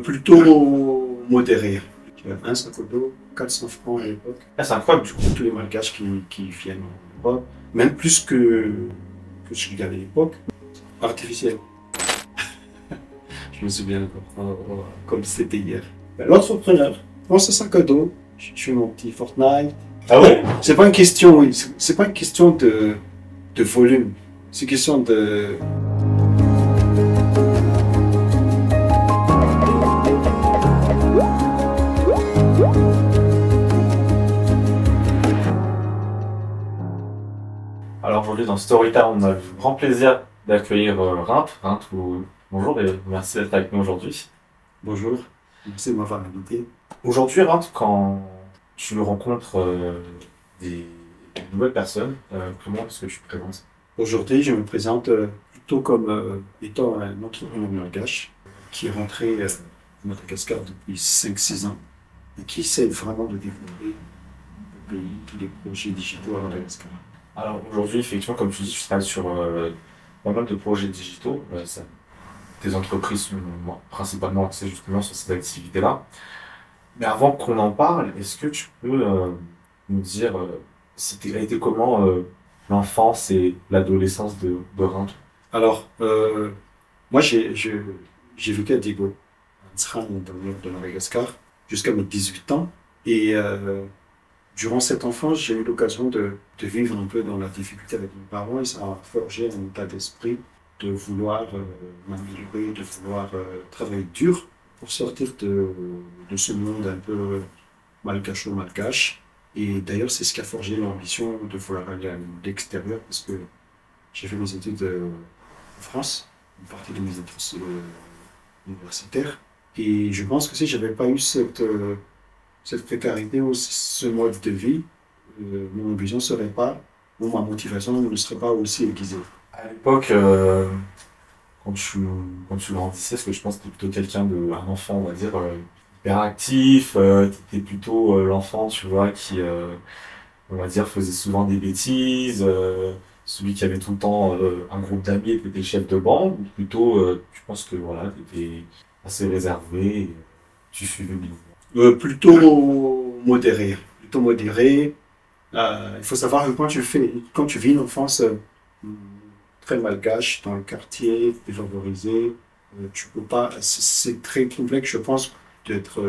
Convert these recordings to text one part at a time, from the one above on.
Plutôt modéré. Un sac à dos, 400 francs à l'époque. Ah, c'est incroyable du coup. Tous les malgaches qui viennent en Europe, même plus que ce qu'il y avait à l'époque, artificiel. Je me souviens encore, comme c'était hier. L'entrepreneur prend ce sac à dos, je fais mon petit Fortnite. Ah ouais? C'est pas une question, oui, c'est pas une question de volume, c'est une question de. Alors aujourd'hui dans Storytime, on a le grand plaisir d'accueillir Rimp. Bonjour et merci d'être avec nous aujourd'hui. Bonjour, merci de m'avoir invité. Aujourd'hui Rimp, quand tu rencontres des nouvelles personnes, comment est-ce que tu te présentes? Aujourd'hui, je me présente plutôt comme étant un entrepreneur malgache qui est rentré à Madagascar depuis 5-6 ans et qui essaie vraiment de développer le pays, tous les projets digitaux à Madagascar. Alors aujourd'hui, effectivement, comme tu dis, tu travailles sur pas mal de projets digitaux. Tes entreprises sont principalement axées justement sur ces activités-là. Mais avant qu'on en parle, est-ce que tu peux nous dire a été comment l'enfance et l'adolescence de Rimp? Alors, moi, j'ai vécu à Digo, à Tsran, dans le nord de Madagascar, jusqu'à mes 18 ans. Et durant cette enfance, j'ai eu l'occasion de vivre un peu dans la difficulté avec mes parents et ça a forgé un état d'esprit de vouloir m'améliorer, de vouloir travailler dur pour sortir de ce monde un peu malgache. Et d'ailleurs, c'est ce qui a forgé l'ambition de vouloir aller à l'extérieur parce que j'ai fait mes études en France, une partie de mes études universitaires. Et je pense que si je n'avais pas eu cette précarité ou ce mode de vie, mon ambition ne serait pas, ou ma motivation ne serait pas aussi aiguisée. À l'époque, quand tu grandissais, est-ce que je pense que tu étais plutôt un enfant, on va dire, hyper actif, tu étais plutôt l'enfant, tu vois, qui, on va dire, faisait souvent des bêtises, celui qui avait tout le temps un groupe d'amis et qui était le chef de bande, ou plutôt, tu penses que voilà, tu étais assez réservé, et tu suivais le mouvement? Plutôt modéré. Plutôt modéré. Il faut savoir que quand tu vis une enfance très malgache dans le quartier, défavorisé, tu peux pas. C'est très complexe, je pense, d'être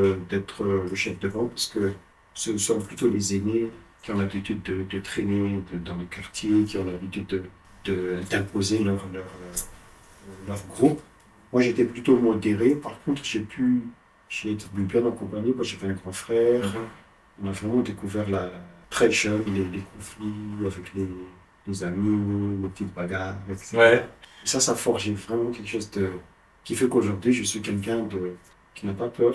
le chef de bande parce que ce sont plutôt les aînés qui ont l'habitude de traîner dans le quartier, qui ont l'habitude d'imposer leur groupe. Moi, j'étais plutôt modéré. Par contre, j'ai été bien accompagné parce que j'avais un grand frère. On a vraiment découvert très jeune les conflits avec les amis, les petites bagarres, etc. Ouais. Et ça a forgé vraiment quelque chose qui fait qu'aujourd'hui, je suis quelqu'un qui n'a pas peur,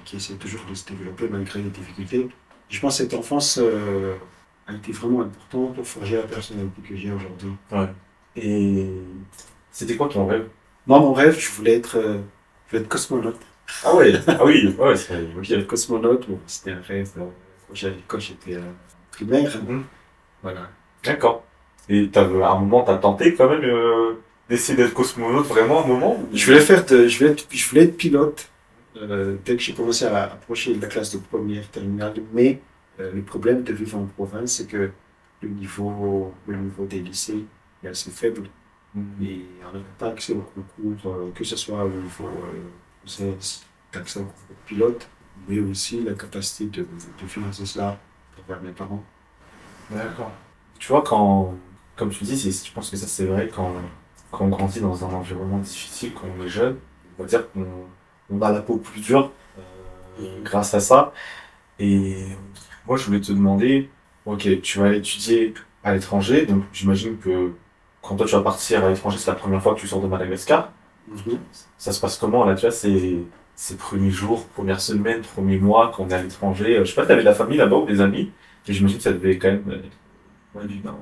qui essaie toujours de se développer malgré les difficultés. Je pense que cette enfance a été vraiment importante pour forger la personnalité que j'ai aujourd'hui. Ouais. Et c'était quoi ton rêve? Moi, mon rêve, je voulais être cosmonaute. Ah ouais, ah oui, ouais, c'est Je voulais être cosmonaute, bon, c'était un rêve quand j'étais primaire. Voilà. D'accord. Et à un moment, t'as tenté quand même d'essayer d'être cosmonaute vraiment à un moment? Je voulais être pilote dès que j'ai commencé à approcher de la classe de première terminale, mais le problème de vivre en province, c'est que le niveau des lycées est assez faible et on n'a pas accès au concours, que ce soit au niveau d'accès au concours pilote, mais aussi la capacité de financer cela vers mes parents. D'accord. Tu vois, comme tu dis, je pense que ça c'est vrai quand on grandit dans un environnement difficile, quand on est jeune, on va dire qu'on a la peau plus dure grâce à ça. Et moi, je voulais te demander, ok, tu vas étudier à l'étranger, donc j'imagine que quand toi tu vas partir à l'étranger, c'est la première fois que tu sors de Madagascar. Ça se passe comment là, tu vois, ces premiers jours, premières semaines, premiers mois quand on est à l'étranger? Je sais pas, t'avais de la famille là-bas ou des amis? Et j'imagine que ça devait quand même ouais, du Nord.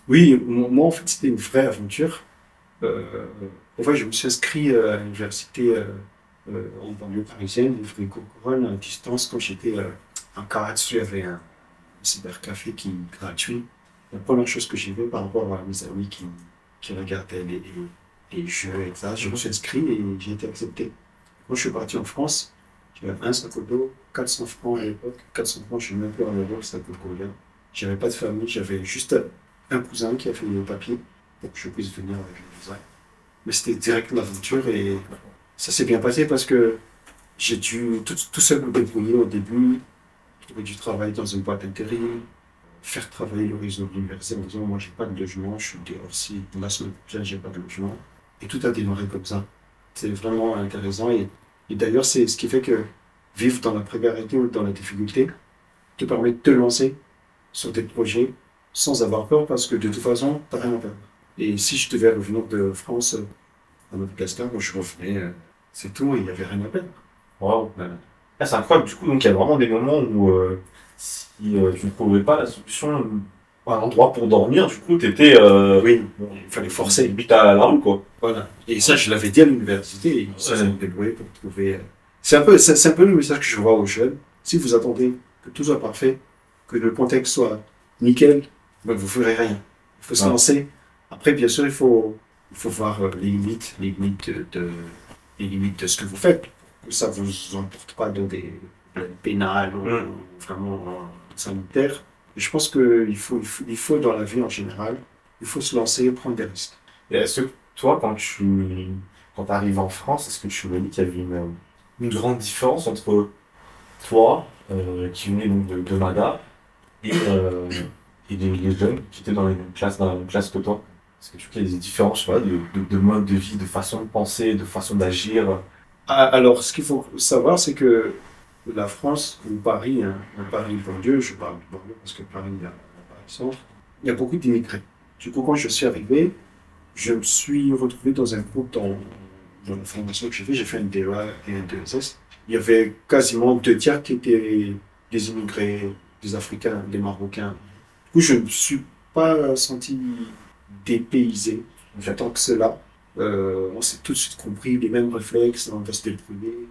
Oui, moi en fait c'était une vraie aventure. En fait, je me suis inscrit à l'université en banlieue parisienne, Ivry-Courcouronnes, à distance, quand j'étais en Karatsu, il y avait un cybercafé gratuit. La première chose que j'ai vue par rapport à mes amis qui regardaient les jeux et ça, je me suis inscrit et j'ai été accepté. Quand je suis parti en France, j'avais un sac au dos, 400 francs à l'époque. 400 francs, je ne sais même plus en euros, ça coûte combien. J'avais pas de famille, j'avais juste un cousin qui a fait le papier pour que je puisse venir avec le visa. Mais c'était direct l'aventure et ça s'est bien passé parce que j'ai dû tout seul me débrouiller au début, trouver du travail dans une boîte d'intérim, faire travailler le réseau de l'université en disant moi j'ai pas de logement, je suis dehors si la semaine prochaine j'ai pas de logement. Et tout a démarré comme ça. C'est vraiment intéressant et d'ailleurs c'est ce qui fait que vivre dans la précarité ou dans la difficulté te permet de te lancer sur des projets sans avoir peur parce que de toute façon t'as rien à perdre. Et si je devais revenir de France à Madagascar, moi je revenais, c'est tout, et il n'y avait rien à perdre. Waouh. Voilà. Ah, c'est incroyable, du coup, donc il y a vraiment des moments où si tu ne trouvais pas la solution, un endroit pour dormir, du coup, t'étais Oui, il fallait forcer. limite à la rue, quoi. Voilà. Et ça, je l'avais dit à l'université, et ils se sont débrouillés pour trouver. C'est un peu le message que je vois aux jeunes. Si vous attendez que tout soit parfait, que le contexte soit nickel, ben vous ne ferez rien. Il faut se lancer. Après, bien sûr, il faut voir les limites de ce que vous faites. Que ça ne vous emporte pas dans des pénales ou vraiment sanitaires. Et je pense qu'il faut, dans la vie en général, il faut se lancer et prendre des risques. Et est-ce que toi, quand tu arrives en France, est-ce que tu me dis qu'il y avait une grande différence entre toi, qui venais donc de Mada, et les jeunes qui étaient dans la même classe que toi? Est-ce que tu vois qu'il y a des différences, voilà, de mode de vie, de façon de penser, de façon d'agir? Alors, ce qu'il faut savoir, c'est que la France, ou Paris, hein, Paris banlieue, je parle de banlieue parce que Paris, il y a Paris centre, il y a beaucoup d'immigrés. Du coup, quand je suis arrivé, je me suis retrouvé dans un groupe dans la formation que j'ai fait un DEA et un DSS. Il y avait quasiment 2 tiers qui étaient des immigrés, des Africains, des Marocains. Du coup, je ne me suis pas senti dépaysé tant que cela. On s'est tout de suite compris, les mêmes réflexes, on va se débrouiller.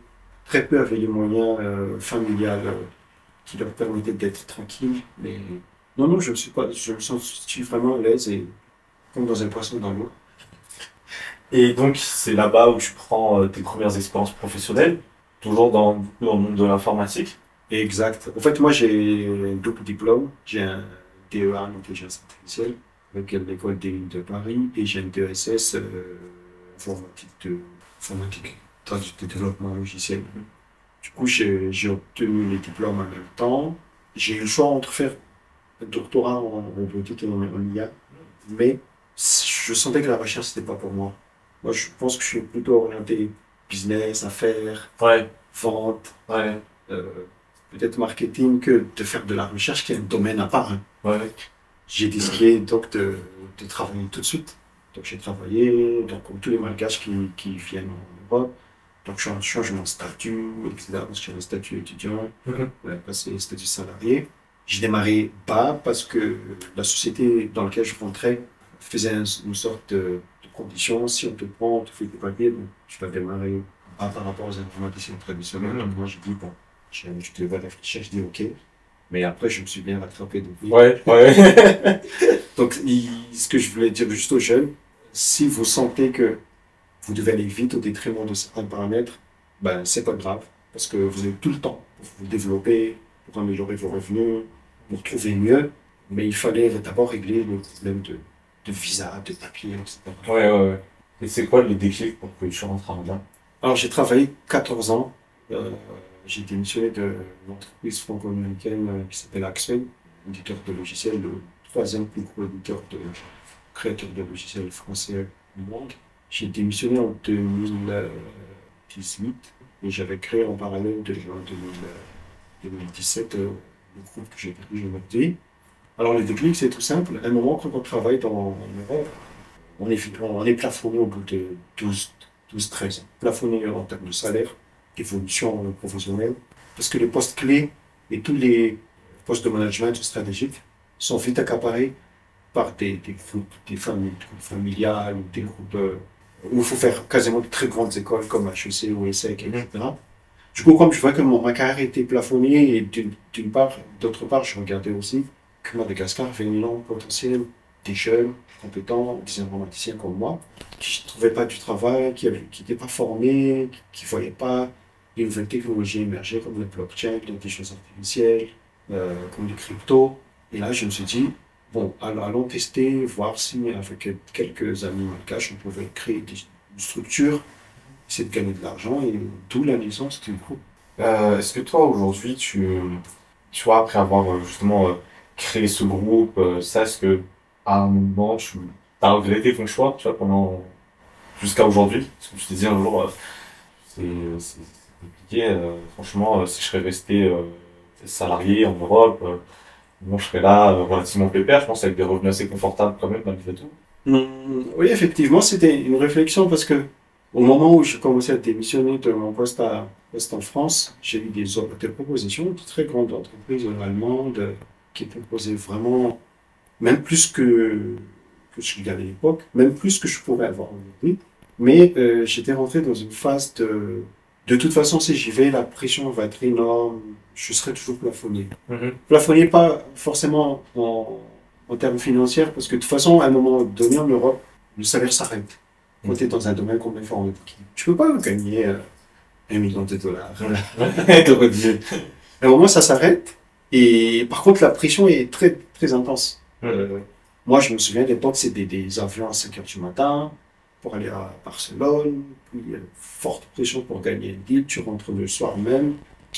Très peu avaient les moyens familiales qui leur permettaient d'être tranquilles. Mais non, non, je me sens vraiment à l'aise et comme dans un poisson dans l'eau. Et donc, c'est là-bas où tu prends tes premières expériences professionnelles, toujours dans le monde de l'informatique. Exact. En fait, moi, j'ai un double diplôme. J'ai un DEA en intelligence artificielle avec l'école des Mines de Paris et j'ai un DESS informatique de développement logiciel. Du coup, j'ai obtenu les diplômes en même temps. J'ai eu le choix entre faire un doctorat en robotique et en IA, mais je sentais que la recherche, c'était pas pour moi. Moi, je pense que je suis plutôt orienté business, affaires, Ouais, vente, ouais, peut-être marketing, que de faire de la recherche, qui est un domaine à part, hein. ouais. J'ai décidé donc de travailler tout de suite. Donc j'ai travaillé, donc comme tous les malgaches qui viennent en Europe. Donc je change mon statut, etc. Parce que j'ai un statut étudiant, passer statut salarié. J'ai démarré bas parce que la société dans laquelle je rentrais faisait une sorte de condition. Si on te prend, on te fait des papiers, donc tu vas démarrer bas par rapport aux informaticiens traditionnels. Donc moi j'ai dit, bon, je devais réfléchir, je dis ok. Mais après, je me suis bien rattrapé depuis. Ouais, ouais. Donc, ce que je voulais dire juste aux jeunes, si vous sentez que vous devez aller vite au détriment de certains paramètres, ben, c'est pas grave, parce que vous avez tout le temps pour vous développer, pour améliorer vos revenus, pour trouver mieux. Mais il fallait d'abord régler le problème de visa, de papier, etc. Ouais, ouais, ouais. Et c'est quoi le déclic pour que tu rentres en là? Alors, j'ai travaillé 14 ans. J'ai démissionné de l'entreprise franco-américaine qui s'appelle Axway, éditeur de logiciels, le troisième plus gros éditeur de créateur de logiciels français au monde. J'ai démissionné en 2018 et j'avais créé en parallèle en 2017 le groupe que j'ai dirigé aujourd'hui. Alors le déclic, c'est tout simple. À un moment, quand on travaille en Europe, on est plafonné au bout de 12-13 ans. Plafonné en termes de salaire, d'évolution professionnelle, parce que les postes clés et tous les postes de management stratégique sont vite accaparés par des groupes, des familles, des groupes familiales, ou des groupes où il faut faire quasiment de très grandes écoles comme HEC ou ESSEC, etc. Du coup, comme je vois que ma carrière était plafonnée, et d'une part, d'autre part, je regardais aussi que Madagascar avait un énorme potentiel, des jeunes, compétents, des informaticiens comme moi. qui ne trouvaient pas du travail, qui n'étaient pas formés, qui ne voyaient pas les nouvelles technologies émerger comme le blockchain, l'intelligence artificielle, comme les cryptos. Et là, je me suis dit, bon, allons tester, voir si avec quelques amis malgaches, on pouvait créer une structure, essayer de gagner de l'argent, et d'où la naissance du groupe. Est-ce que toi, aujourd'hui, tu vois, après avoir justement créé ce groupe, ça, est-ce que à un moment, tu as regretté ton choix, tu vois, jusqu'à aujourd'hui? Parce que tu t'es dit un jour, c'est compliqué, franchement, si je serais resté salarié en Europe, bon, je serais là relativement pépère, je pense, avec des revenus assez confortables quand même, malgré tout. Oui, effectivement, c'était une réflexion parce que au moment où j'ai commencé à démissionner de mon poste en France, j'ai eu des propositions de très grandes entreprises allemandes qui proposaient vraiment, même plus que je gagnais à l'époque, même plus que je pourrais avoir aujourd'hui. Mais j'étais rentré dans une phase de toute façon, si j'y vais, la pression va être énorme, je serai toujours plafonné. Plafonné pas forcément en termes financiers, parce que de toute façon, à un moment donné en Europe, le salaire s'arrête. Quand tu es dans un domaine comme l'informatique, tu peux pas gagner 1 million de dollars de revenus. À un moment, ça s'arrête. Et par contre, la pression est très, très intense. Moi, je me souviens, à l'époque, c'était des avions à 5 heures du matin pour aller à Barcelone. Puis, forte pression pour gagner le deal. Tu rentres le soir même.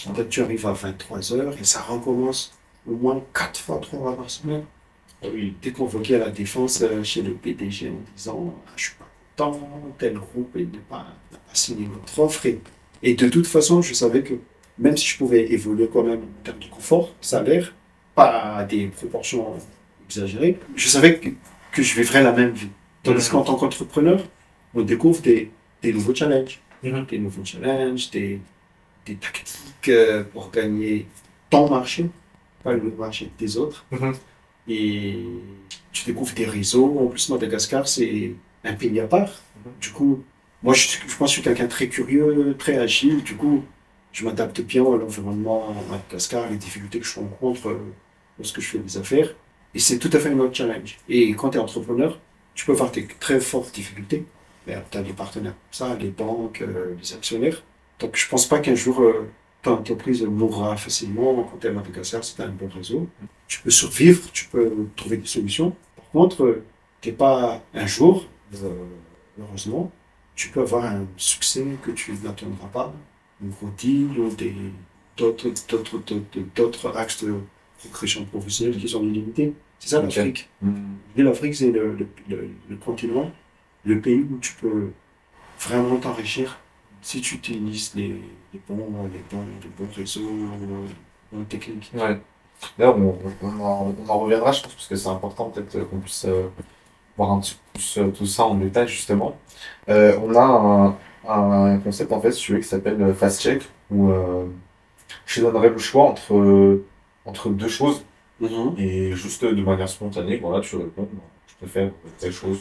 En fait, tu arrives à 23 heures et ça recommence au moins 4 fois, 3 fois par semaine. Oui, t'es convoqué à la défense chez le PDG en disant je suis pas content, tel groupe n'a pas signé notre offre. Et de toute façon, je savais que même si je pouvais évoluer quand même en termes de confort, salaire, pas à des proportions exagérées, je savais que je vivrais la même vie. Tandis qu'en tant qu'entrepreneur, on découvre des nouveaux challenges. Des nouveaux challenges, des tactiques pour gagner ton marché, pas le marché des autres. Et tu découvres des réseaux. En plus, Madagascar, c'est un pays à part. Du coup, moi, je pense que je suis quelqu'un de très curieux, très agile. Du coup, je m'adapte bien à l'environnement à Madagascar, les difficultés que je rencontre lorsque je fais des affaires. Et c'est tout à fait un autre challenge. Et quand tu es entrepreneur, tu peux avoir des très fortes difficultés. Mais tu as des partenaires comme ça, les banques, les actionnaire. Donc, je pense pas qu'un jour, ton entreprise mourra facilement. Quand tu es à Madagascar, c'est un bon réseau. Tu peux survivre, tu peux trouver des solutions. Par contre, t'es pas un jour, heureusement, tu peux avoir un succès que tu n'attendras pas, un gros deal ou d'autres axes de progression professionnelle qui sont illimités. C'est ça l'Afrique. L'Afrique, c'est le continent, le pays où tu peux vraiment t'enrichir si tu utilises les bons réseaux, les bonnes techniques. Ouais. D'ailleurs, on en reviendra, je pense, parce que c'est important peut-être qu'on puisse voir un petit peu plus tout ça en détail, justement. On a un concept, en fait, si tu veux, qui s'appelle Fast Check, où je te donnerai le choix entre deux choses, et juste de manière spontanée, voilà, tu réponds, je préfère telle chose.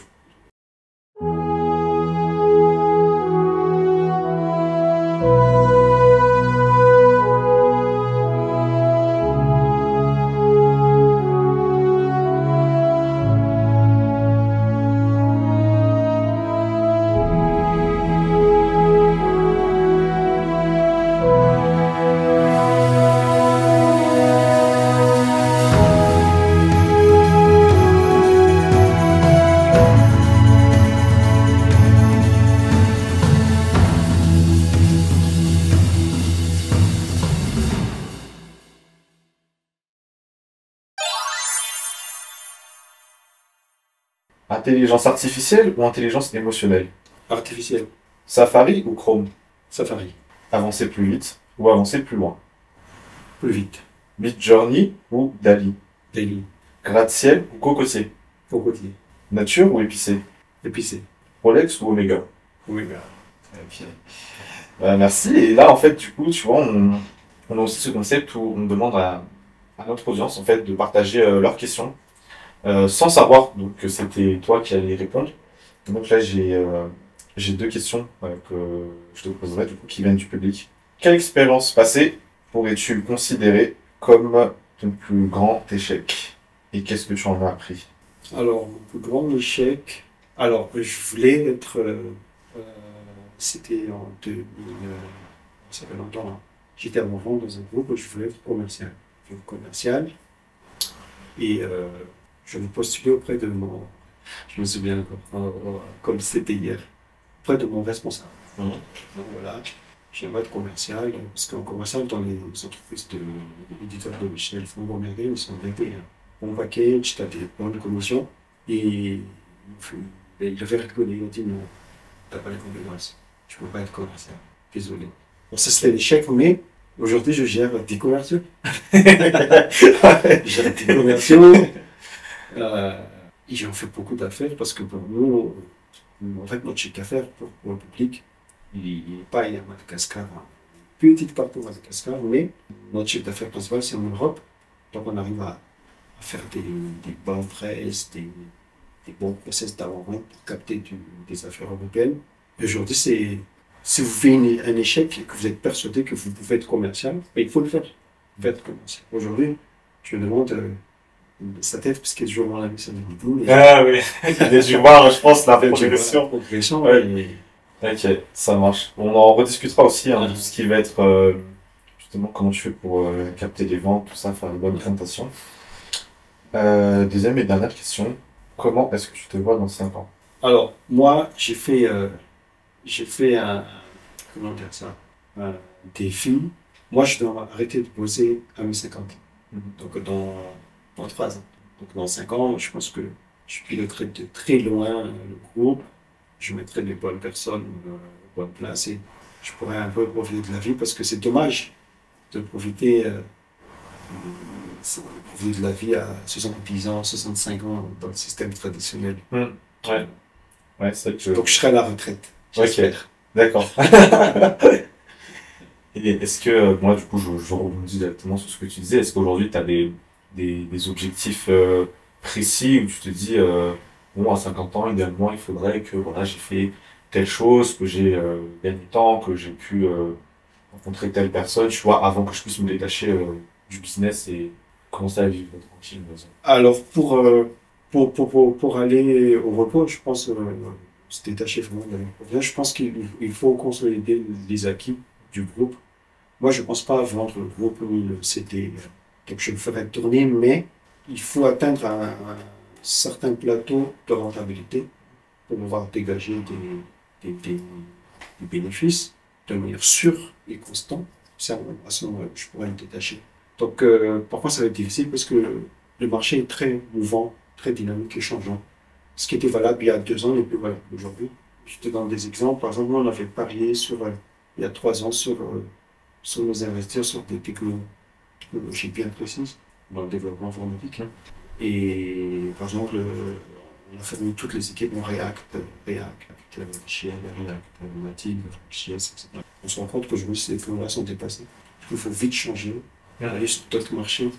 Intelligence artificielle ou intelligence émotionnelle? Artificiel, Safari ou Chrome? Safari, Avancer plus vite ou avancer plus loin? plus vite, Midjourney ou Dali? daily, Gratte-ciel ou cocotier? cocotier, Nature ou épicé? épicé. Rolex ou Omega? Oui, bah, Ok. Merci. Et là, en fait, du coup, tu vois, on a aussi ce concept où on demande à notre audience, en fait, de partager leurs questions, sans savoir donc, que c'était toi qui allais y répondre. Donc là, j'ai deux questions que je te poserai, du coup, qui viennent du public. Quelle expérience passée pourrais-tu considérer comme ton plus grand échec? Et qu'est-ce que tu en as appris? alors, mon plus grand échec, Alors, je voulais être. C'était en 2000. Ça fait longtemps. Hein. J'étais avant dans un groupe où je voulais être commercial. Je voulais être commercial. Et je me postulais auprès de mon. Je me souviens encore, comme c'était hier, auprès de mon responsable. Donc voilà, j'aimerais être commercial, parce qu'en commercial, dans les entreprises d'éditeurs de logiciels, franco-américains, ils sont bien payés. Bon package, tu as des bonnes commissions. Et il avait rigolé, il a dit non, tu n'as pas les compétences, tu ne peux pas être commercial. Désolé. Bon, ça c'était l'échec, mais aujourd'hui je gère des commerciaux. Je gère des commerciaux. Et j'en fais beaucoup d'affaires parce que pour nous, en fait, notre chiffre d'affaires pour le public, il n'est pas à Madagascar, hein. Petite partie de Madagascar, mais notre chiffre d'affaires principal, c'est en Europe. Donc on arrive à faire des bonnes presse, des bons process d'avant-vente pour capter des affaires européennes. Et aujourd'hui, si vous faites un échec et que vous êtes persuadé que vous pouvez être commercial, ben, il faut le faire. Vous pouvez être commercial. Aujourd'hui, je me demande sa tête, parce qu'il y a toujours dans la mission de Liverpool. Ah oui, il a dû voir, je pense, la progression. Ouais. Ok, ça marche. On en rediscutera aussi, hein, de tout ce qui va être, justement, comment tu fais pour capter les ventes, tout ça, faire une bonne présentation. Deuxième et dernière question. Comment est-ce que tu te vois dans 5 ans? Alors, moi, j'ai fait un, comment dire ça, un défi. Moi, je dois arrêter de poser à mes 50 ans. Donc, dans 3 ans. Donc, dans 5 ans, je pense que je piloterai de très loin le groupe. Je mettrai les bonnes personnes aux bonnes places et je pourrais un peu profiter de la vie parce que c'est dommage de profiter de la vie à 70 ans, 65 ans dans le système traditionnel. Ouais. Ouais, c'est vrai que Donc je serai à la retraite. Ok, d'accord. Et est-ce que, moi du coup, je rebondis directement sur ce que tu disais, est-ce qu'aujourd'hui tu as des objectifs précis où tu te dis, bon, à 50 ans, idéalement, il faudrait que voilà, j'ai fait telle chose, que j'ai gagné tant, que j'ai pu rencontrer telle personne, tu vois, avant que je puisse me détacher du business et commencer à vivre tranquille. Alors pour aller au repos, je pense se détacher vraiment de la je pense qu'il faut consolider les acquis du groupe. Moi, je ne pense pas vendre le groupe ni le CD. Donc je le ferai tourner, mais il faut atteindre un certain plateau de rentabilité pour pouvoir dégager des bénéfices de manière sûre et constante. Ça, à ce moment-là, je pourrais me détacher. Donc, pourquoi ça va être difficile? Parce que le marché est très mouvant, très dynamique et changeant. Ce qui était valable il y a 2 ans n'est plus valable aujourd'hui. Je te donne des exemples. Par exemple, on avait parié il y a 3 ans sur nos investisseurs sur des technologies bien précises dans le développement informatique. Et par exemple, on a formé toutes les équipes en React, JS, React, Native, JS, etc. On se rend compte qu'aujourd'hui, ces technologies sont dépassées. Il faut vite changer, aller sur d'autres marchés.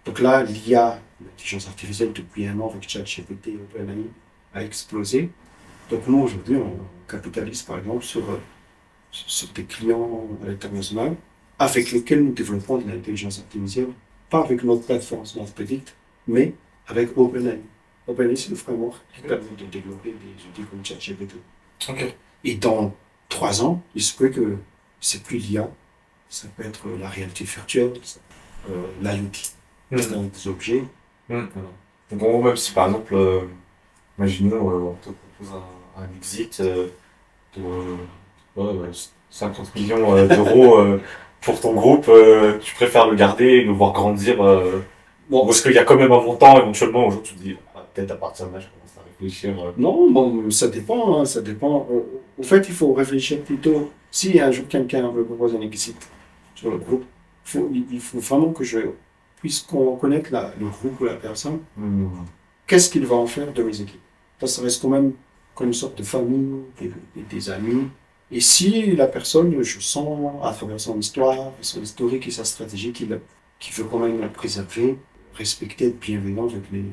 Donc là, l'IA, l'intelligence artificielle, depuis 1 an avec ChatGPT et OpenAI, a explosé. Donc nous, aujourd'hui, on capitalise par exemple sur des clients à l'international avec lesquels nous développons de l'intelligence artificielle, pas avec notre plateforme Smart Predict, mais avec OpenAI. OpenAI, c'est le framework qui permet de développer des outils comme ChatGPT. Ok. Et dans 3 ans, il se peut que c'est plus l'IA, ça peut être la réalité virtuelle, l'IoT, dans des objets. Voilà. Donc en gros, même si par exemple, imaginons, on te propose un exit de 50 millions d'euros pour ton groupe, tu préfères le garder et le voir grandir Bon, parce qu'il y a quand même un montant, éventuellement, un jour tu te dis, peut-être à partir de là, je commence à réfléchir. non, bon, ça dépend, hein, ça dépend. Au fait, il faut réfléchir plutôt. Si un jour quelqu'un me propose un exit sur le groupe, il faut vraiment que je puisse connaître le groupe ou la personne. Qu'est-ce qu'il va en faire de mes équipes? Ça reste quand même comme une sorte de famille, des amis. Et si la personne, je sens, à travers son histoire, son historique et sa stratégie, qu'il veut quand même la préserver, respecter, être bienveillant avec les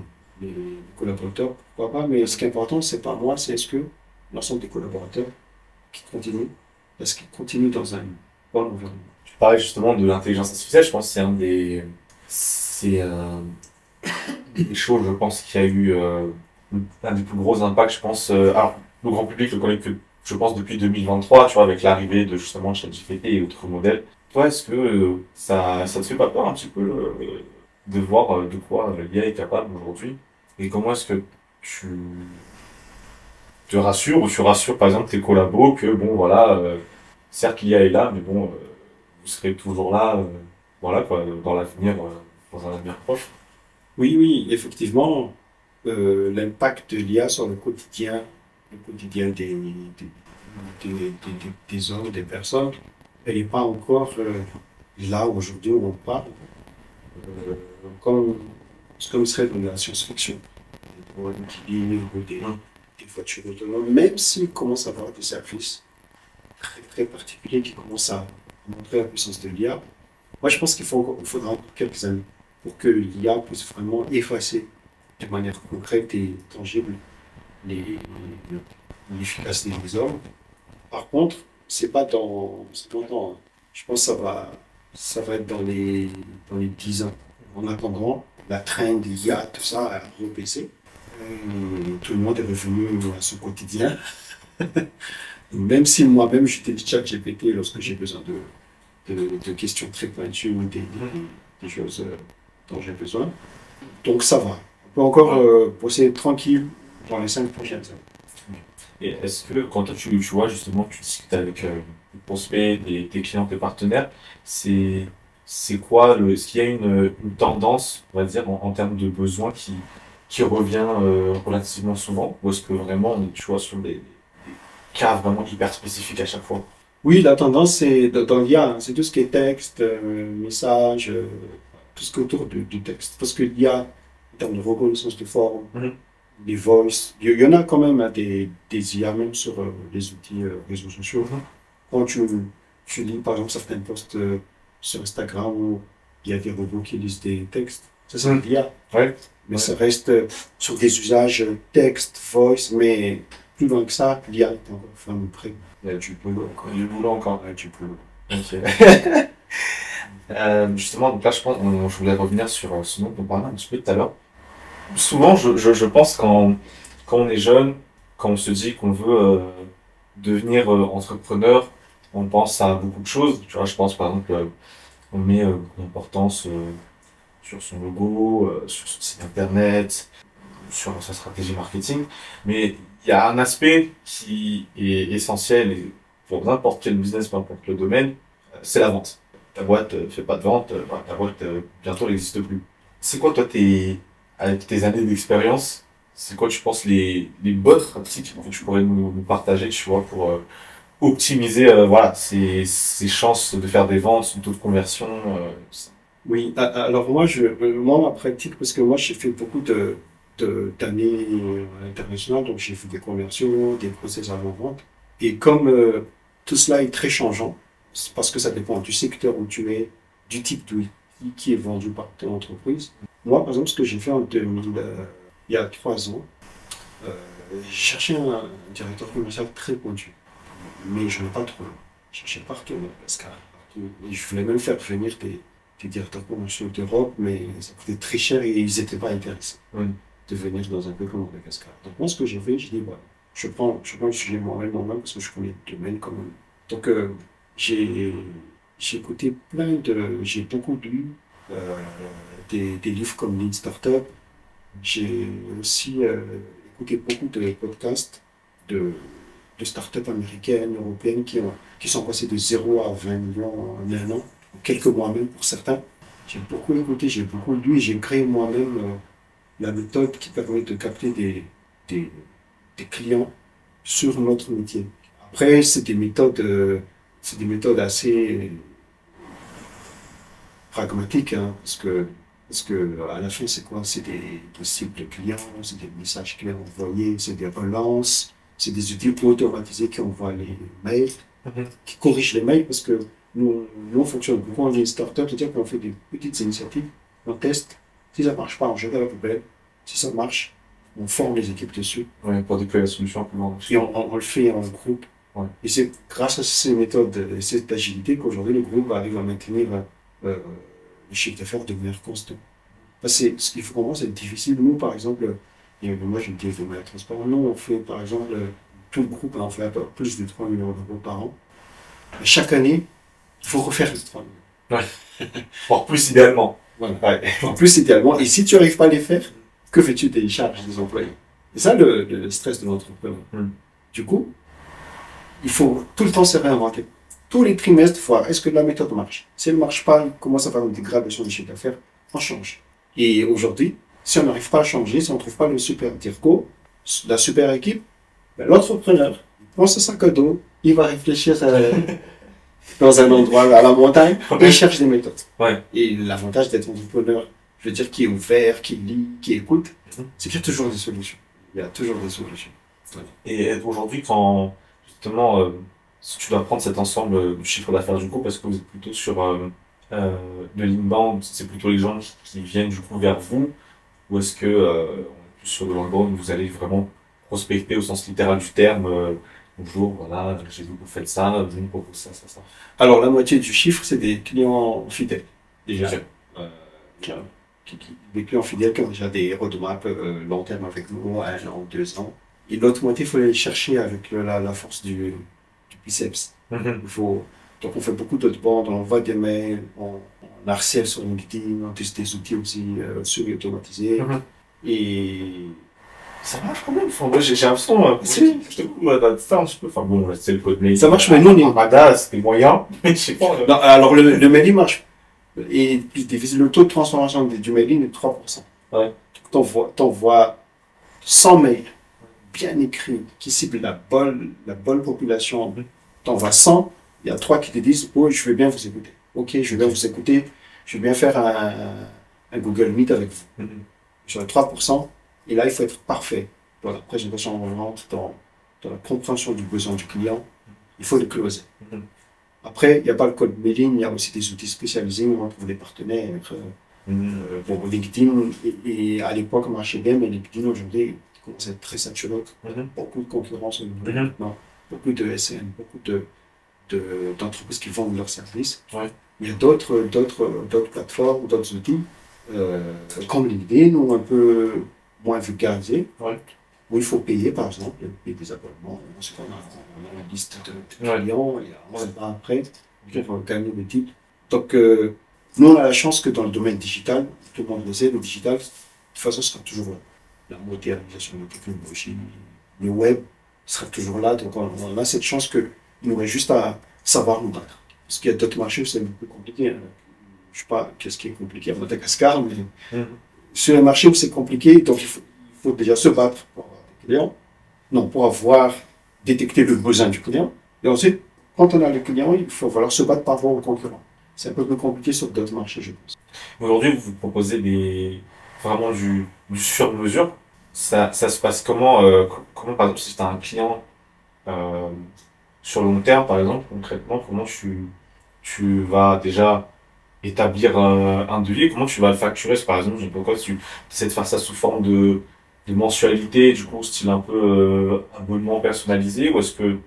collaborateurs, pourquoi pas. Mais ce qui est important, c'est pas moi, c'est est-ce que l'ensemble des collaborateurs qui continuent, est-ce qu'ils continuent dans un bon environnement. Tu parlais justement de l'intelligence artificielle, je pense que c'est des choses, je pense, qui a eu un des plus gros impacts, je pense. Alors, le grand public le connaît que, je pense, depuis 2023, tu vois, avec l'arrivée de justement ChatGPT et autres modèles. Toi, est-ce que ça te fait pas peur un petit peu de voir de quoi l'IA est capable aujourd'hui? Et comment est-ce que tu te rassures ou tu rassures par exemple tes collabos que bon voilà, certes l'IA est là, mais bon, vous serez toujours là, voilà quoi, dans l'avenir, dans un avenir proche. Oui, oui, effectivement, l'impact de l'IA sur le quotidien des hommes, des personnes, elle n'est pas encore là aujourd'hui où on parle, euh, comme, c'est comme ce serait de la science-fiction. Des drones qui livrent des voitures autonomes, même s'ils commencent à avoir des services très, très particuliers qui commencent à montrer la puissance de l'IA. Moi, je pense il faudra encore quelques années pour que l'IA puisse vraiment effacer de manière concrète et tangible les- l'efficacité des hommes. Par contre, c'est pas dans, je pense que ça va être dans les 10 ans. En attendant, la trend d'IA, tout ça, a rebaissé. Tout le monde est revenu à son quotidien. Même si moi-même, j'utilise ChatGPT lorsque j'ai besoin de questions très pointues ou des choses dont j'ai besoin. Donc ça va. On peut encore bosser tranquille dans les 5 prochaines années. Et est-ce que quand toi, tu vois justement, tu discutes avec des prospects, tes clients, tes partenaires, c'est c'est quoi est-ce qu'il y a une tendance, on va dire, en termes de besoins qui revient relativement souvent, ou est-ce que vraiment on est, tu vois, sur des cas vraiment hyper spécifiques à chaque fois? Oui, la tendance, c'est dans l'IA, hein, c'est tout ce qui est texte, message, tout ce qui est autour du texte. Parce que l'IA, en termes de reconnaissance de forme, Mhm. les voice, il y en a quand même hein, des IA même sur les outils réseaux sociaux. Mhm. Quand tu lis par exemple certains posts sur Instagram où il y a des robots qui lisent des textes, ça c'est de Mhm. l'IA. Ouais. Mais Ouais. ça reste sur des usages texte, voice, mais plus loin que ça, l'IA est encore vraiment près. Il y a du boulot encore. Il y a du boulot encore. Il y a du boulot. Ok. Justement, donc là, je pense, je voulais revenir sur ce dont on parlait un petit peu tout à l'heure. Souvent, je pense quand on est jeune, quand on se dit qu'on veut devenir entrepreneur, on pense à beaucoup de choses. Tu vois, je pense par exemple, on met beaucoup d'importance sur son logo, sur son site internet, sur sa stratégie marketing. Mais il y a un aspect qui est essentiel et pour n'importe quel business, peu importe le domaine, c'est la vente. Ta boîte fait pas de vente, voilà, ta boîte bientôt n'existe plus. C'est quoi toi avec tes années d'expérience, c'est quoi tu penses les bonnes pratiques que tu pourrais nous partager, tu vois, pour optimiser voilà, ces chances de faire des ventes, son taux de conversion, ça. Oui, alors moi, moi, ma pratique, parce que moi, j'ai fait beaucoup d'années à l'international, donc j'ai fait des conversions, des process avant-vente. Et comme tout cela est très changeant, c'est parce que ça dépend du secteur où tu es, du type d'outil qui est vendu par telle entreprise. Moi, par exemple, ce que j'ai fait en 2000, il y a 3 ans, euh, j'ai cherché un directeur commercial très pointu, mais je n'ai pas trouvé. Je cherchais partout, parce que partout. Et je voulais même faire venir des directeurs commerciaux d'Europe, mais ça coûtait très cher et ils n'étaient pas intéressés Oui. de venir dans un pays comme Madagascar. Donc moi, ce que j'ai fait, j'ai dit, voilà, je prends le sujet moi-même, parce que je connais le domaine quand même. Donc j'ai j'ai écouté j'ai beaucoup lu euh, des livres comme Lean Startup. J'ai aussi écouté beaucoup de podcasts de, de startups américaines, européennes qui sont passées de 0 à 20 millions en un an, en quelques mois même pour certains. J'ai beaucoup écouté, j'ai beaucoup lu et j'ai créé moi-même la méthode qui permet de capter des, des clients sur notre métier. Après, c'est des méthodes assez pragmatiques, hein, parce que à la fin, c'est quoi? C'est des cibles clients, c'est des messages clients envoyés, c'est des relances, c'est des outils automatisés qui envoient les mails, Mhm. qui corrigent les mails, parce que nous on fonctionne beaucoup en start-up, c'est-à-dire qu'on fait des petites initiatives, on teste. Si ça marche pas, on jette à la poubelle. Si ça marche, on forme les équipes dessus Ouais, pour déployer la solution plus loin. et on le fait en groupe. Ouais. Et c'est grâce à ces méthodes et cette agilité qu'aujourd'hui le groupe arrive à maintenir le chiffre d'affaires de manière constante. Ce qu'il faut comprendre, c'est difficile. Nous, par exemple, Et moi, je me dis, il faut mettre transport. Nous, on fait, par exemple, tout le groupe, on fait un peu plus de 3 millions d'euros par an. Et chaque année, il faut refaire les 3 millions. Ouais. Voire plus idéalement. Voilà. Ouais. En plus, idéalement. Et si tu n'arrives pas à les faire, que fais-tu des charges des employés? C'est ça le stress de l'entrepreneur. Du coup, il faut tout le temps se réinventer. Tous les trimestres, voir est-ce que la méthode marche. Si elle ne marche pas, il commence à faire une dégradation du chiffre d'affaires, on change. Et aujourd'hui, si on n'arrive pas à changer, si on ne trouve pas le super DIRCO, la super équipe, ben, l'entrepreneur prend ce sac à dos, il va réfléchir dans un endroit à la montagne et il cherche des méthodes. Ouais. Et l'avantage d'être entrepreneur, je veux dire, qui est ouvert, qui lit, qui écoute, c'est qu'il y a toujours des solutions. Il y a toujours des solutions. Ouais. Et aujourd'hui, quand justement, si tu dois prendre cet ensemble du chiffre d'affaires du coup, parce que vous êtes plutôt sur de l'inbound, c'est plutôt les gens qui viennent du coup vers vous, ou est-ce que on est plus sur de l'outbound, vous allez vraiment prospecter au sens littéral du terme, bonjour, voilà, j'ai vu que vous faites ça, je vous propose ça, ça, ça. Alors, la moitié du chiffre, c'est des clients fidèles, déjà. Ok. Qui- des clients fidèles qui ont déjà des roadmaps long terme avec nous, 1 an, 2 ans. Et l'autre moitié, il faut aller chercher avec la force du biceps. Il faut, donc, on fait beaucoup d'outbound, on envoie des mails, on harcèle sur LinkedIn, on teste des outils aussi semi-automatisés. Et Ça marche quand même. Enfin, moi, j'ai l'impression, je te coupe, ça un petit peu. Enfin bon, là, c'est le code mail. ça marche, mais nous, on est... Armada, c'était moyen. Mais je sais pas. Non, alors, le mail, il marche. Et plus difficile, le taux de transformation du mailing est de 3%. Ouais. T'envoies 100 mails bien écrits qui ciblent la bonne population. T'envoies 100, il y a 3 qui te disent « Oh, je vais bien vous écouter. Ok, je vais bien vous écouter. Je vais bien faire un Google Meet avec vous. Sur les 3%, et là, il faut être parfait dans la présentation en vente, dans la compréhension du besoin du client. Il faut le closer. Après, il n'y a pas le code mailing, il y a aussi des outils spécialisés où on trouve des partenaires. Bon, LinkedIn, et à l'époque, marchait bien, mais LinkedIn aujourd'hui commence à être très saturé. Beaucoup de concurrence au niveau maintenant, beaucoup de SN, beaucoup d'entreprises qui vendent leurs services. Ouais. Il y a d'autres plateformes, d'autres outils, comme LinkedIn, ou un peu moins vulgarisés, où il faut payer, par exemple, il y a des abonnements. Ensuite, on a une liste de clients, et on va après pour gagner des titres. Donc, nous, on a la chance que dans le domaine digital, tout le monde le sait, le digital, de toute façon, sera toujours là. La modernisation de la technologie, le web sera toujours là. Donc, on a cette chance qu'il nous reste juste à savoir nous battre. Parce qu'il y a d'autres marchés où c'est beaucoup plus compliqué. Hein. Je ne sais pas qu'est-ce qui est compliqué à Madagascar, mais sur les marchés où c'est compliqué, donc il faut déjà se battre pour avoir des clients. Non, pour avoir détecté le besoin du client. Et ensuite, quand on a le client, il faut falloir se battre par rapport aux concurrents. C'est un peu plus compliqué sur d'autres marchés, je pense. Aujourd'hui, vous proposez vraiment du sur-mesure. Ça se passe comment, comment, par exemple, si tu as un client sur le long terme, par exemple, concrètement, comment tu vas déjà établir un devis, comment tu vas le facturer? Par exemple, je sais pas quoi, tu essaies de faire ça sous forme de mensualité, du coup, style un peu abonnement personnalisé, ou est-ce que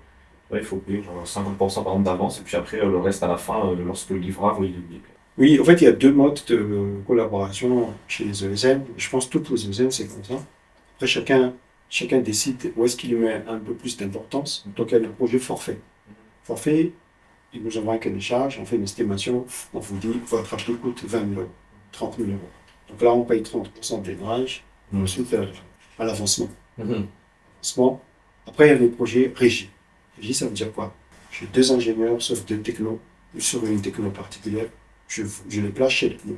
il faut payer genre 50% par exemple d'avance, et puis après le reste à la fin, lorsque le livrable il est lié. Oui, en fait, il y a deux modes de collaboration chez les ESN. Je pense que toutes les ESN, c'est comme ça. Après, chacun décide où est-ce qu'il y met un peu plus d'importance. Donc, il y a le projet forfait. Forfait, il nous envoie un cahier des charges, on fait une estimation, on vous dit que votre appli coûte 20 000 euros, 30 000 euros. Donc là, on paye 30% de démarrage, ensuite à l'avancement. Après, il y a les projets régie. Régie, ça veut dire quoi? J'ai 2 ingénieurs sur 2 technos, ou sur une techno particulière. Je les place chez le client.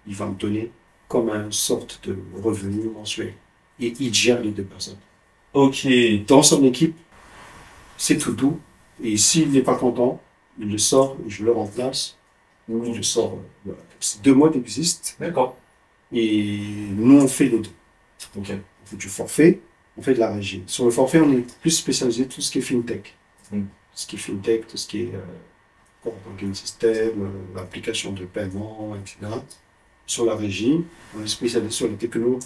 Il va me donner comme une sorte de revenu mensuel. Et il gère les 2 personnes. Ok. Dans son équipe, c'est tout doux. Et s'il n'est pas content, il le sort et je le remplace. Ou il le sort. Voilà. Ces 2 modes existent. D'accord. Et nous, on fait les 2. Ok. On fait du forfait, on fait de la régie. Sur le forfait, on est plus spécialisé tout ce qui est fintech. Tout ce qui est fintech, tout ce qui est core banking system, application de paiement, etc. Sur la régie, on est spécialisé sur les technos,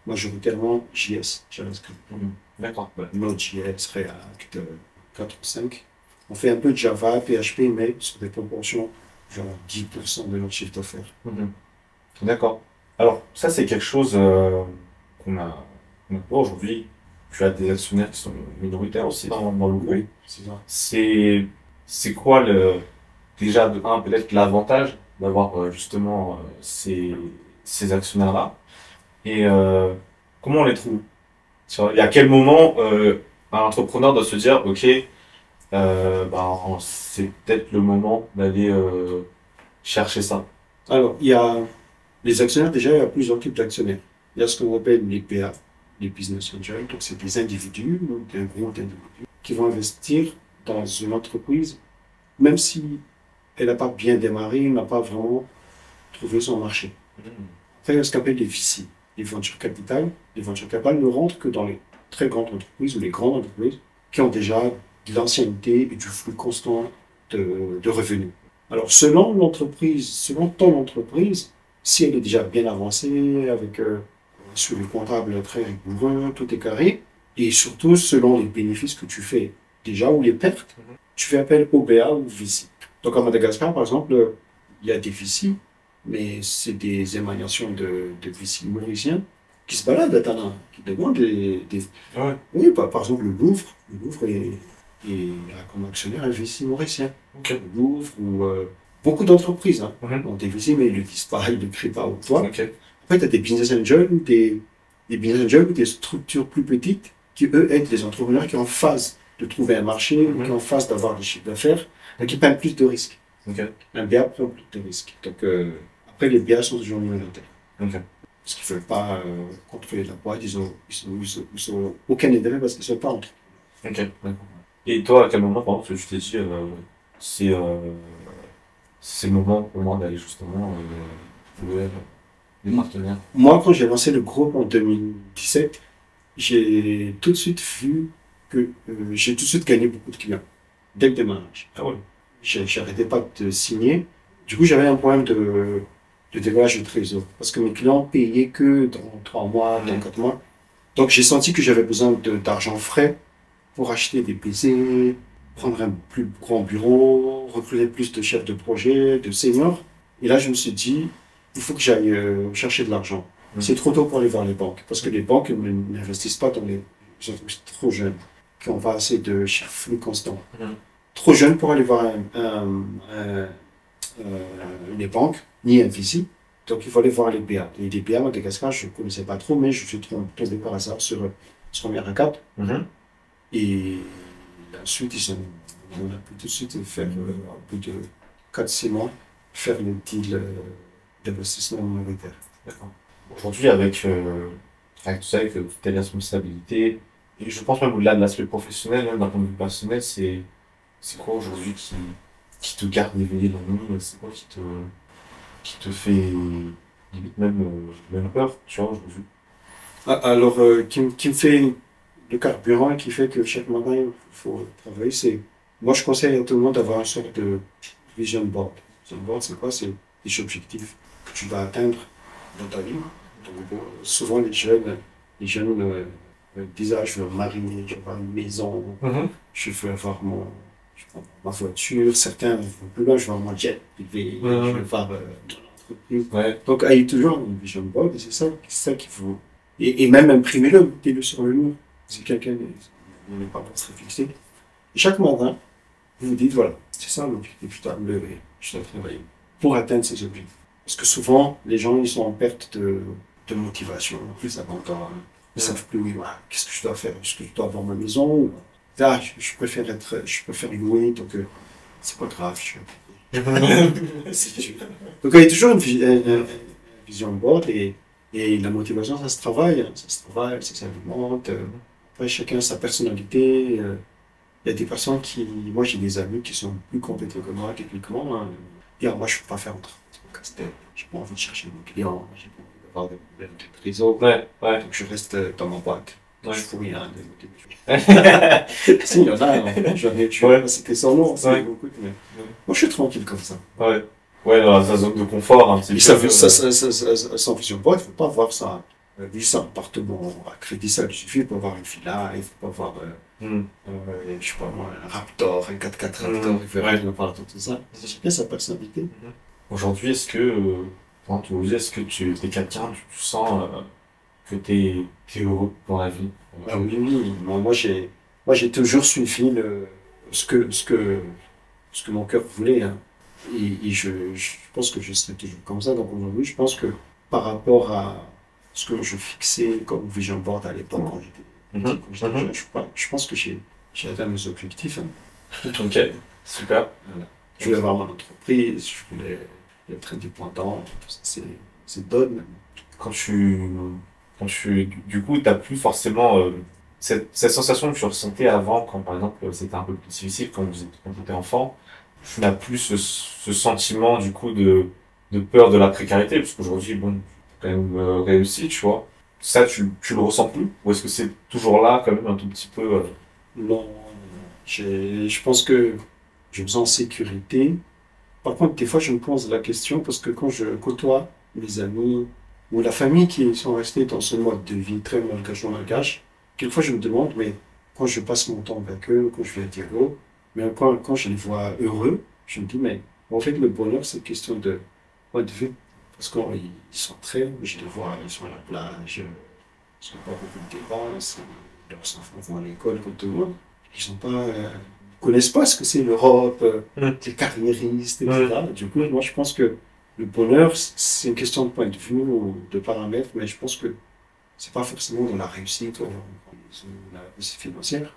majoritairement JS, JavaScript. D'accord. Node.js, React, 4 ou 5. On fait un peu de Java, PHP, mais sur des proportions, genre 10% de notre chiffre d'affaires. D'accord. Alors, ça, c'est quelque chose qu'on a Donc, toi, aujourd'hui, tu as des actionnaires qui sont minoritaires aussi dans le groupe. Oui, c'est ça. C'est quoi déjà, de un, peut-être l'avantage d'avoir justement ces actionnaires-là et comment on les trouve? Tu vois, et à quel moment un entrepreneur doit se dire, OK, c'est peut-être le moment d'aller chercher ça. Alors, il y a les actionnaires, déjà, il y a plusieurs types d'actionnaires. Il y a ce qu'on appelle les PA, les business angels, donc c'est des individus, donc un groupe d'individus, qui vont investir dans une entreprise, même si elle n'a pas bien démarré, n'a pas vraiment trouvé son marché. Après, il y a ce qu'on appelle les VC, les venture capital. Les venture capital ne rentrent que dans les très grandes entreprises ou les grandes entreprises qui ont déjà de l'ancienneté et du flux constant de revenus. Alors, selon l'entreprise, selon ton entreprise, si elle est déjà bien avancée, avec sur les comptables très rigoureux, tout est carré, et surtout selon les bénéfices que tu fais déjà ou les pertes, tu fais appel au BA ou VC. Donc, à Madagascar, par exemple, il y a des VC, mais c'est des émanations de VC mauriciens qui se baladent à Tana, qui demandent des... Ouais. Oui, par exemple, le Louvre a comme actionnaire un VC mauricien. Ok. Le Louvre ou beaucoup d'entreprises Mhm. ont des VC, mais ils ne le disent pas, ils ne le créent pas au toi. Ok. Après, tu as des business angels ou des business angels ou des structures plus petites qui, eux, aident les entrepreneurs qui sont en phase de trouver un marché ou qui sont en phase d'avoir des chiffres d'affaires, donc qui prennent plus de risques. Ok. Un BA prend plus de risques. Donc, après, les BA sont toujours minoritaires. Ok. Parce qu'ils ne veulent pas contrôler la boîte, ils ont aucun intérêt parce qu'ils ne sont pas entre. Ok. D'accord. Et toi, à quel moment, par exemple, tu t'es dit, c'est c'est le moment pour moi d'aller justement trouver des partenaires? Moi, quand j'ai lancé le groupe en 2017, j'ai tout de suite vu que j'ai tout de suite gagné beaucoup de clients dès le démarrage. Ah ouais. J'arrêtais pas de signer. Du coup, j'avais un problème de décollage de trésor parce que mes clients payaient que dans 3 mois, dans 4 mois. Donc, j'ai senti que j'avais besoin d'argent frais pour acheter des PC, prendre un plus grand bureau, recruter plus de chefs de projet, de seniors. Et là, je me suis dit, il faut que j'aille chercher de l'argent. C'est trop tôt pour aller vers les banques, parce que les banques n'investissent pas dans les entreprises trop jeunes, qui n'ont pas assez de flux constants. Trop jeunes pour aller voir les banques, ni un VC. Donc, il fallait voir les BA. Et les BA, à Madagascar, je ne connaissais pas trop, mais je suis tombé par hasard sur Première Cap. Et ensuite, on a pu tout de suite faire, au bout de 4-6 mois, faire le deal d'investissement minoritaire. D'accord. Aujourd'hui, avec tout ça, avec toutes tes responsabilités, et je pense même au-delà de l'aspect professionnel, même d'un point de vue personnel, c'est quoi aujourd'hui qui te garde éveillé dans le nuit? C'est quoi qui te fait limite même peur, tu vois, aujourd'hui? Alors, qui me fait le carburant et qui fait que chaque matin, il faut travailler, c'est... Moi, je conseille à tout le monde d'avoir une sorte de vision board. Vision board, c'est quoi? C'est des objectifs que tu vas atteindre dans ta vie. Donc, souvent, les jeunes disent, ah, je veux me marier, je veux avoir une maison, je veux avoir ma voiture. Certains vont plus loin, je veux avoir mon jet privé, je veux avoir dans l'entreprise. Ouais. Donc, ayez toujours une vision board et c'est ça qu'il faut. Et même imprimez-le, mettez-le sur le mur. Si quelqu'un n'est pas pour se fixer. Et chaque matin, vous vous dites, voilà, c'est ça l'objectif, je dois me lever, je dois travailler pour atteindre ces objectifs. Parce que souvent, les gens, ils sont en perte de motivation, plus abandon. Ils ne savent plus, voilà, qu'est-ce que je dois faire? Est-ce que je dois avoir ma maison? Ou, ah, je préfère louer, donc c'est pas grave. Donc, il y a toujours une vision board et la motivation, ça se travaille, ça s'alimente. Après, chacun a sa personnalité. Il y a des personnes qui... Moi, j'ai des amis qui sont plus compétents que moi techniquement. Et moi, je ne peux pas faire autre. Je n'ai pas envie de chercher des clients, j'ai pas envie d'avoir des problèmes de réseau. Ouais. Donc, je reste dans ma boîte. Ouais. Je fous rien. Si, il y en a, je vais pas citer son nom, c'est beaucoup, mais moi, je suis tranquille comme ça. Ouais. Ouais, dans sa zone de confort, un petit peu. Sans vision boîte, il ne faut pas avoir ça. Juste un appartement à crédit, ça lui suffit pour avoir une villa, il ne faut pas avoir, je sais pas moi, un Raptor, un 4x4 Raptor, il faut rien avoir tout ça. Chacun sa personnalité. Aujourd'hui, est-ce que tu es quelqu'un, tu sens que t'es heureux dans la vie? Ah oui, oui. Moi, j'ai toujours suivi ce que mon cœur voulait, hein. Et je pense que je serai toujours comme ça. Donc aujourd'hui, je pense que par rapport à ce que je fixais comme vision board à l'époque, quand j'étais Mhm. quand j'étais Mhm. jeune, je pense que j'ai atteint mes objectifs, hein. Ok, super. Voilà. Je voulais avoir mon entreprise, je voulais être indépendant. C'est donne. Quand tu, du coup, t'as plus forcément cette sensation que tu ressentais avant, quand par exemple c'était un peu plus difficile, quand tu étais enfant, tu n'as plus ce sentiment du coup de peur de la précarité, parce qu'aujourd'hui, bon, t'as quand même réussi, tu vois. Ça, tu le ressens plus? Ou est-ce que c'est toujours là, quand même, un tout petit peu Non, je pense que je me sens en sécurité. Par contre, des fois, je me pose la question parce que quand je côtoie mes amis ou la famille qui sont restés dans ce mode de vie très malgache, quelquefois je me demande, mais quand je passe mon temps avec eux, quand je vais à Diego, mais quand je les vois heureux, je me dis, mais en fait, le bonheur, c'est une question de point de vue. Parce qu'ils sont très, je les vois, ils sont à la plage, ils n'ont pas beaucoup de dépenses, leurs enfants vont à l'école comme tout le monde. Ils connaissent pas ce que c'est l'Europe, Mm. les carriéristes, Mm. etc. Du coup, moi, je pense que le bonheur, c'est une question de point de vue ou de paramètres, mais je pense que c'est pas forcément dans la réussite ou dans la réussite financière.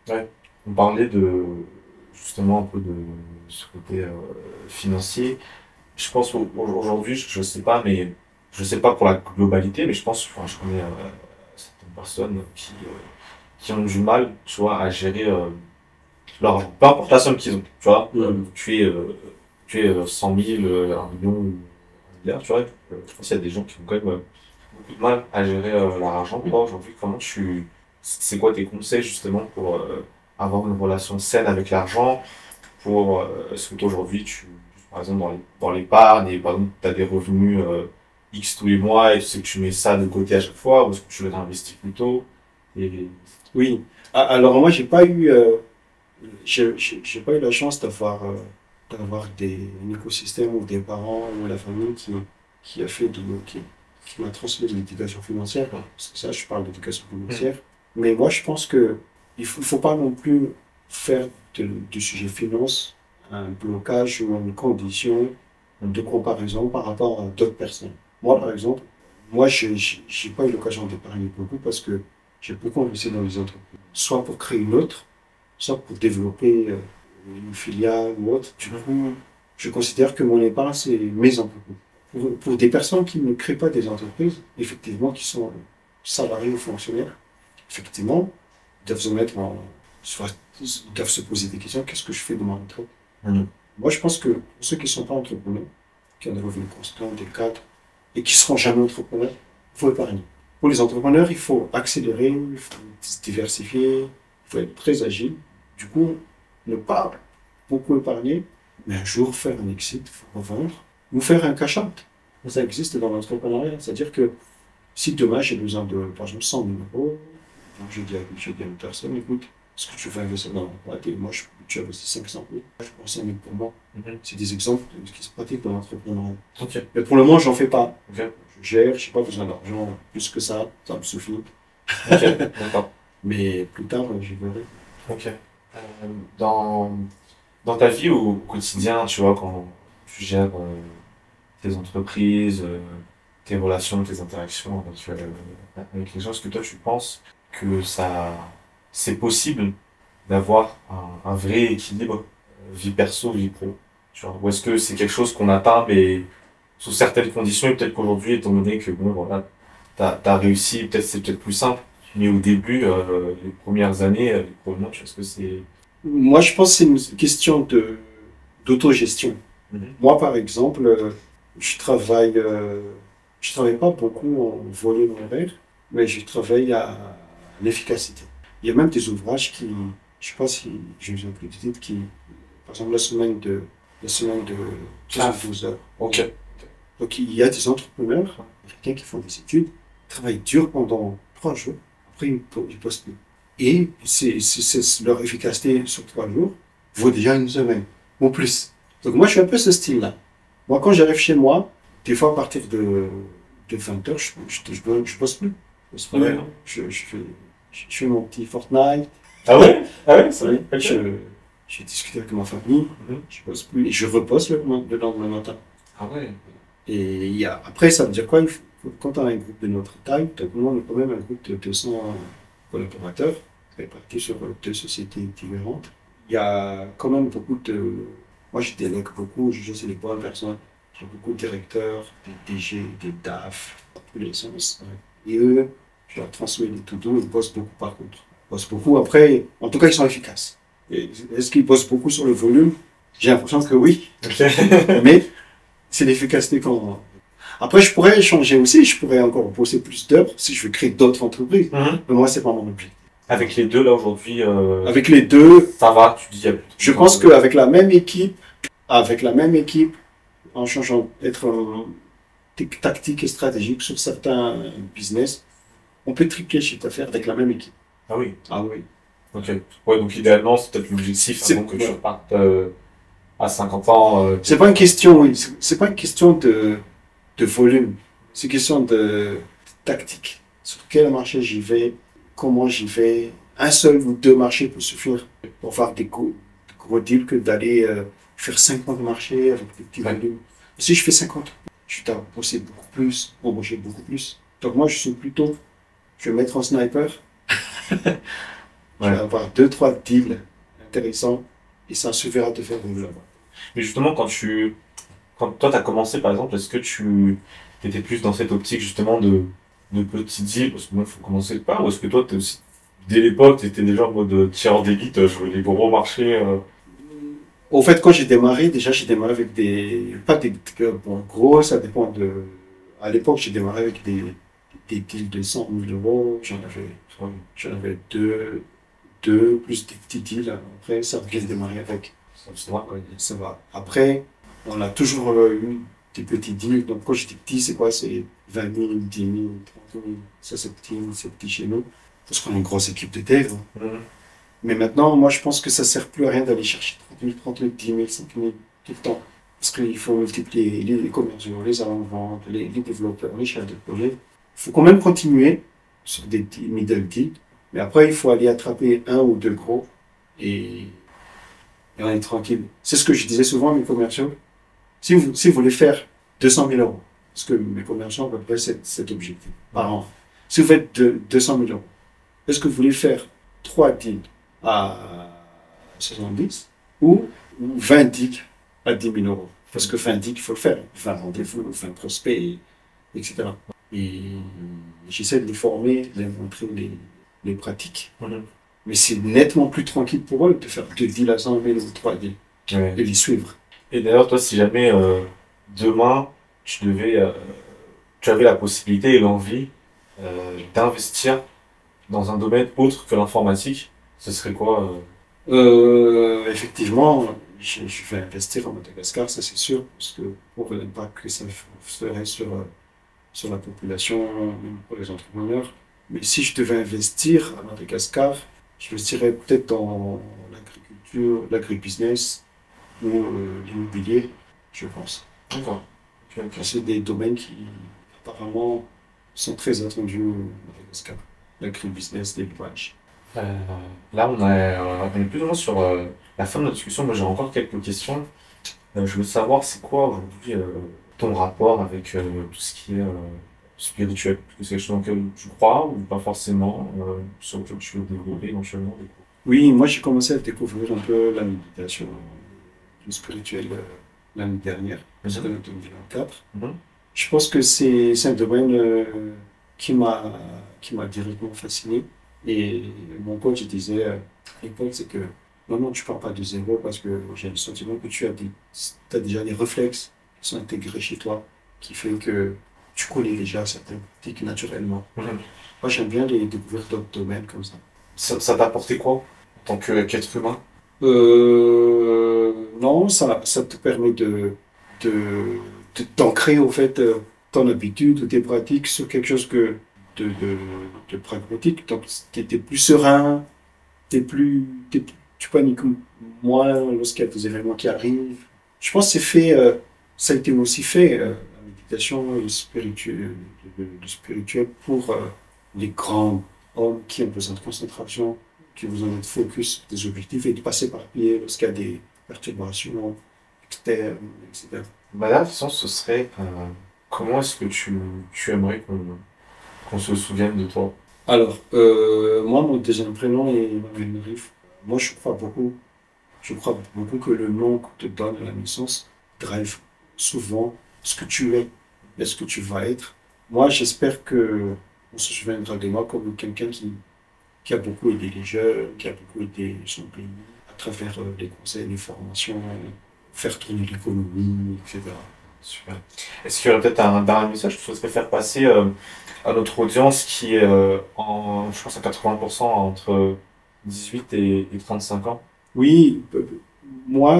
Ouais. On parlait justement un peu de ce côté financier. Je pense aujourd'hui, je sais pas, mais je sais pas pour la globalité, mais je pense, enfin, je connais certaines personnes qui ont du mal, tu vois, à gérer leur argent. Peu importe la somme qu'ils ont, tu vois. Tu es 100 000, 1 million, ou 1 milliard, tu vois. Je pense qu'il y a des gens qui ont quand même beaucoup de mal à gérer leur argent. Toi, aujourd'hui, c'est quoi tes conseils justement pour avoir une relation saine avec l'argent? Est-ce que aujourd'hui, par exemple, dans l'épargne, et par exemple, tu as des revenus X tous les mois et tu sais que tu mets ça de côté à chaque fois, ou est-ce que tu le réinvestis plutôt? Et... Oui. Ah, alors moi, j'ai pas eu la chance d'avoir un écosystème ou des parents ou la famille qui a fait qui m'a transmis de l'éducation financière. Parce que ça, je parle d'éducation financière. Mais moi, je pense que il faut pas non plus faire du sujet finance un blocage ou une condition de comparaison par rapport à d'autres personnes. Moi, par exemple, moi, j'ai pas eu l'occasion d'épargner beaucoup parce que j'ai beaucoup investi dans les entreprises. Soit pour créer une autre, soit pour développer une filiale ou autre. Du coup, je considère que mon épargne, c'est mes entreprises. Pour des personnes qui ne créent pas des entreprises, effectivement, qui sont salariés ou fonctionnaires, effectivement, ils doivent se mettre soit, ils doivent se poser des questions, qu'est-ce que je fais de mon retraite? Mhm. Moi, je pense que pour ceux qui ne sont pas entrepreneurs, qui ont des revenus constants, des cadres, et qui ne seront jamais entrepreneurs, il faut épargner. Pour les entrepreneurs, il faut accélérer, il faut se diversifier, il faut être très agile. Du coup, ne pas beaucoup épargner, mais un jour faire un exit, revendre, ou faire un cash out. Ça existe dans l'entrepreneuriat. C'est-à-dire que si demain j'ai besoin de, par exemple, 100 000 euros, donc je dis à une personne, écoute, est-ce que tu veux investir dans la boîte? Et moi, tu investis 500 000, je prends 5 000 pour moi. Mhm. C'est des exemples qui se pratiquent dans l'entrepreneuriat. Ok. Mais pour le moment, j'en fais pas. Ok. Je gère, je n'ai pas besoin d'argent plus que ça me suffit. Ok. D'accord. Mais plus tard, je verrai. Ok. Dans ta vie au quotidien, tu vois, quand tu gères tes entreprises, tes relations, tes interactions avec les gens, est-ce que toi tu penses que c'est possible d'avoir un vrai équilibre vie perso, vie pro, tu vois, ou est-ce que c'est quelque chose qu'on atteint mais sous certaines conditions et peut-être qu'aujourd'hui, étant donné que bon voilà, t'as réussi, peut-être c'est peut-être plus simple, mais au début, les premières années, les premiers mois, est-ce que c'est... Moi, je pense que c'est une question d'autogestion. Mhm. Moi, par exemple, je travaille pas beaucoup en volume horaire, mais je travaille à l'efficacité. Il y a même des ouvrages je sais pas si je me souviens plus du titre, par exemple, la semaine de 12 heures. Ok. Donc, il y a des entrepreneurs américains qui font des études, travaillent dur pendant 3 jours, après ils postent plus. Et leur efficacité sur 3 jours vaut déjà une semaine, ou plus. Donc, moi, je suis un peu ce style-là. Moi, quand j'arrive chez moi, des fois, à partir de 20 heures, je bosse plus. C'est vrai, hein. Je fais mon petit Fortnite. Ah ouais? Ah ouais, c'est Oui, vrai. Ok. je discute avec ma famille. Mhm. Je bosse plus et je repose le lendemain matin. Ah ouais. Et après, ça veut dire quoi? Quand on a un groupe de notre taille, on a quand même un groupe de 200 collaborateurs répartis sur deux sociétés différentes. Il y a quand même beaucoup de... Moi, je délègue beaucoup, je sais les bonnes personnes. J'ai beaucoup de directeurs, des DG, des DAF, dans tous les sens. Et eux, je leur transmets les to-do, ils bossent beaucoup par contre. Ils bossent beaucoup. Après, en tout cas, ils sont efficaces. Et est-ce qu'ils bossent beaucoup sur le volume? J'ai l'impression que oui. Ok. Mais c'est l'efficacité qu'on... Après, je pourrais changer aussi, je pourrais encore bosser plus d'heures si je veux créer d'autres entreprises. Mhm. Mais moi, c'est pas mon objectif. Avec les deux, là, aujourd'hui, Avec les deux, ça va, tu dis, je pense qu'avec avec la même équipe, en changeant, être tactique et stratégique sur certains business, on peut tripler le chiffre d'affaires avec la même équipe. Ah oui. Ah oui. Ok. Ouais, donc idéalement, c'est peut-être l'objectif C'est- avant que tu ouais. repartes à 50 ans. C'est pas une question, oui, c'est pas une question de volume, c'est une question de tactique. Sur quel marché j'y vais, comment j'y vais. Un seul ou deux marchés peut suffire pour faire des gros deals que d'aller faire 50 marchés avec des petits Ouais. volumes. Si je fais 50, je dois bosser beaucoup plus, embaucher beaucoup plus. Donc moi, je suis plutôt, je vais mettre en sniper, je vais Ouais. avoir deux, trois deals intéressants et ça suffira de faire une là-bas. Mais justement, quand toi, t'as commencé, par exemple, est-ce que tu étais plus dans cette optique, justement, de petits deals, parce que moi, il faut commencer par, ou est-ce que toi, t'es aussi, dès l'époque, t'étais déjà en mode tireur d'élite, je veux les gros marchés, Au fait, quand j'ai démarré, déjà, j'ai démarré avec pas des, bon, gros, ça dépend à l'époque, j'ai démarré avec des deals de 100 000 euros. J'en avais deux, plus des petits deals. Après, ça vient de démarrer avec. ça va. Ouais, ça va. Après, on a toujours eu des petits deals. Donc, quand j'étais petit, c'est quoi? C'est 20 000, 10 000, 30 000. Ça, c'est petit chez nous. Parce qu'on est une grosse équipe de dev. Mhm. Mais maintenant, moi, je pense que ça sert plus à rien d'aller chercher 30 000, 10 000, 5 000 tout le temps. Parce qu'il faut multiplier les commerciaux, les avant-ventes, les développeurs, les chefs de projet. Il faut quand même continuer sur des middle deals. Mais après, il faut aller attraper un ou deux gros et on est tranquille. C'est ce que je disais souvent à mes commerciaux. Si vous voulez faire 200 000 euros, parce que mes commerciaux ont à peu près cet objectif par an. Si vous faites 200 000 euros, est-ce que vous voulez faire 3 deals à 70 ou 20 deals à 10 000 euros? Parce que 20 deals, il faut le faire. 20 rendez-vous, 20 prospects, etc. Et j'essaie de les former, de les montrer les pratiques. Mhm. Mais c'est nettement plus tranquille pour eux de faire 2 deals à 100 000 ou 3 deals Ouais. et les suivre. Et d'ailleurs, toi, si jamais demain, tu avais la possibilité et l'envie d'investir dans un domaine autre que l'informatique, ce serait quoi Effectivement, je vais investir en Madagascar, ça c'est sûr, parce que pour l'impact que ça ferait sur la population, même pour les entrepreneurs. Mais si je devais investir à Madagascar, je investirais peut-être dans l'agriculture, l'agribusiness ou l'immobilier, je pense. D'accord. Ok, ok. C'est des domaines qui apparemment sont très attendus au Madagascar. L'agribusiness, l'élevage. Euh, Là, on est plus ou moins sur la fin de notre discussion. Moi, j'ai encore quelques questions. Je veux savoir, c'est quoi aujourd'hui ton rapport avec tout ce qui est spirituel? Est-ce que c'est quelque chose dans lequel tu crois ou pas forcément, sur lequel tu veux développer éventuellement? Oui, moi j'ai commencé à découvrir un peu la méditation, le spirituel l'année dernière, en 2024. Mhm. Je pense que c'est un domaine qui m'a directement fasciné. Et mon coach disait à l'époque, c'est que non, non, tu pars pas de zéro parce que j'ai le sentiment que t'as déjà des réflexes qui sont intégrés chez toi, qui fait que tu connais déjà certaines techniques naturellement. Mhm. Moi, j'aime bien les découvrir d'autres domaines comme ça. Ça t'a apporté quoi en tant qu'être humain? Non, ça te permet de, d'ancrer au fait ton habitude ou tes pratiques sur quelque chose de, de, de pragmatique. Donc, t'es plus serein, tu paniques moins lorsqu'il y a des événements qui arrivent. Je pense que ça a été aussi fait, la méditation et le spirituel pour les grands hommes qui ont besoin de concentration, qui ont besoin de focus sur des objectifs et de passer par pied lorsqu'il y a des perturbations externes, etc. Ma dernière question, ce serait comment est-ce que tu aimerais qu'on se souvienne de toi? Alors, moi, mon deuxième prénom est Emmanuel Riff. Moi, je crois beaucoup que le nom qu'on te donne à la naissance drive souvent ce que tu es et ce que tu vas être. Moi, j'espère que on se souviendra de moi comme quelqu'un qui a beaucoup aidé les jeunes, qui a beaucoup aidé son pays à travers les conseils, les formations, faire tourner l'économie, etc. Super. Est-ce qu'il y aurait peut-être un dernier message que tu souhaiterais faire passer à notre audience qui est je pense à 80% entre 18 et 35 ans? Oui, moi,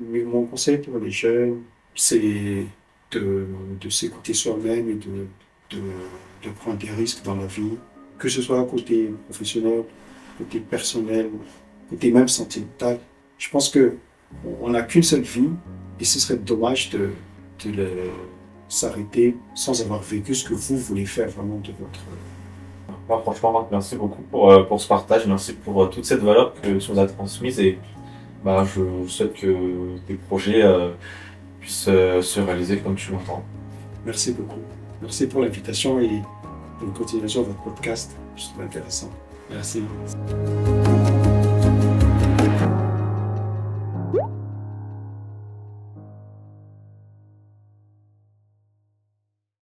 mon conseil pour les jeunes, c'est de s'écouter soi-même et de, de prendre des risques dans la vie, que ce soit côté professionnel, côté personnel, côté même sentimental. Je pense que on n'a qu'une seule vie et ce serait dommage de s'arrêter sans avoir vécu ce que vous voulez faire vraiment de votre... Moi, franchement, Marc, merci beaucoup pour ce partage, merci pour toute cette valeur que tu nous as transmise et bah, je souhaite que tes projets puissent se réaliser comme tu l'entends. Merci beaucoup. Merci pour l'invitation et pour une continuation de votre podcast. Je trouve intéressant. Merci.